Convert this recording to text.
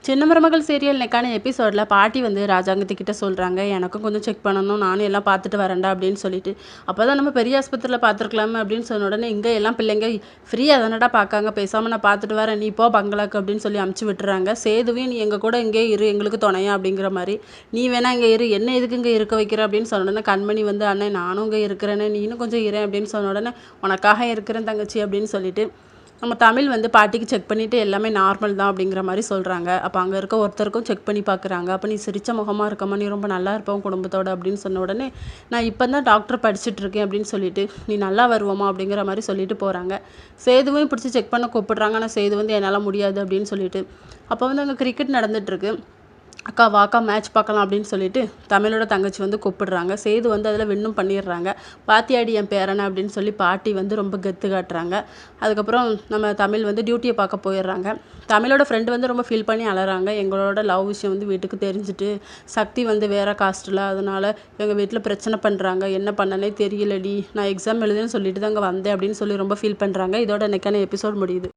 சின்ன மருமகள் சீரியல் இன்னைக்கான எபிசோடில் பாட்டி வந்து ராஜாங்கத்துக்கிட்ட சொல்கிறாங்க, எனக்கும் கொஞ்சம் செக் பண்ணணும், நானும் எல்லாம் பார்த்துட்டு வரேன்டா அப்படின்னு சொல்லிட்டு. அப்போ தான் நம்ம பெரிய ஆஸ்பத்திரியில் பார்த்துருக்கலாமே அப்படின்னு சொன்ன உடனே, இங்கே எல்லாம் பிள்ளைங்க ஃப்ரீயாக தானடா பார்க்காங்க, பேசாமல் நான் பார்த்துட்டு வரேன், நீ போ பங்களாக்கு அப்படின்னு சொல்லி அமுச்சு விட்டுறாங்க. சேதுவையும் நீ எங்கள் கூட இங்கே இரு, எங்களுக்கு துணையா அப்படிங்கிற மாதிரி, நீ வேணா இங்கே இரு, என்ன எதுக்கு இங்கே இருக்க வைக்கிற அப்படின்னு சொன்ன உடனே கண்மணி வந்து, அண்ணே நானும் இங்கே இருக்கிறேன்னு, நீனும் கொஞ்சம் இரேன் அப்படின்னு சொன்ன உடனே, உனக்காக இருக்கிறேன் தங்கச்சி அப்படின்னு சொல்லிட்டு நம்ம தமிழ் வந்து பாட்டிக்கு செக் பண்ணிவிட்டு எல்லாமே நார்மல் தான் அப்படிங்கிற மாதிரி சொல்கிறாங்க. அப்போ அங்கே இருக்க ஒருத்தருக்கும் செக் பண்ணி பார்க்குறாங்க. அப்போ நீ சிரித்த முகமாக இருக்கம்மா, நீ ரொம்ப நல்லா இருப்போம் குடும்பத்தோடு அப்படின்னு சொன்ன உடனே, நான் இப்போ தான் டாக்டர் படிச்சுட்ருக்கேன் அப்படின்னு சொல்லிட்டு, நீ நல்லா வருவோமா அப்படிங்கிற மாதிரி சொல்லிட்டு போகிறாங்க. சேதுவையும் பிடிச்சி செக் பண்ண கூப்பிடுறாங்க. ஆனால் சேது வந்து என்னால் முடியாது அப்படின்னு சொல்லிட்டு. அப்போ வந்து அங்கே கிரிக்கெட் நடந்துகிட்ருக்கு. அக்கா வாக்கா மேட்ச் பார்க்கலாம் அப்படின்னு சொல்லிட்டு தமிழோட தங்கச்சி வந்து கூப்பிடுறாங்க. சேது வந்து அதில் வின்னும் பண்ணிடுறாங்க. பாத்தியாடி என் பேரனை அப்படின்னு சொல்லி பாட்டி வந்து ரொம்ப கெத்து காட்டுறாங்க. அதுக்கப்புறம் நம்ம தமிழ் வந்து டியூட்டியை பார்க்க போயிடுறாங்க. தமிழோட ஃப்ரெண்டு வந்து ரொம்ப ஃபீல் பண்ணி அழறாங்க. எங்களோட லவ் விஷயம் வந்து வீட்டுக்கு தெரிஞ்சுட்டு, சக்தி வந்து வேறு காஸ்ட்டில், அதனால் எங்கள் வீட்டில் பிரச்சனை பண்ணுறாங்க, என்ன பண்ணனே தெரியலடி, நான் எக்ஸாம் எழுதுன்னு சொல்லிட்டு தான் அங்கே வந்தேன் அப்படின்னு சொல்லி ரொம்ப ஃபீல் பண்ணுறாங்க. இதோட இன்னைக்கான எபிசோட் முடியுது.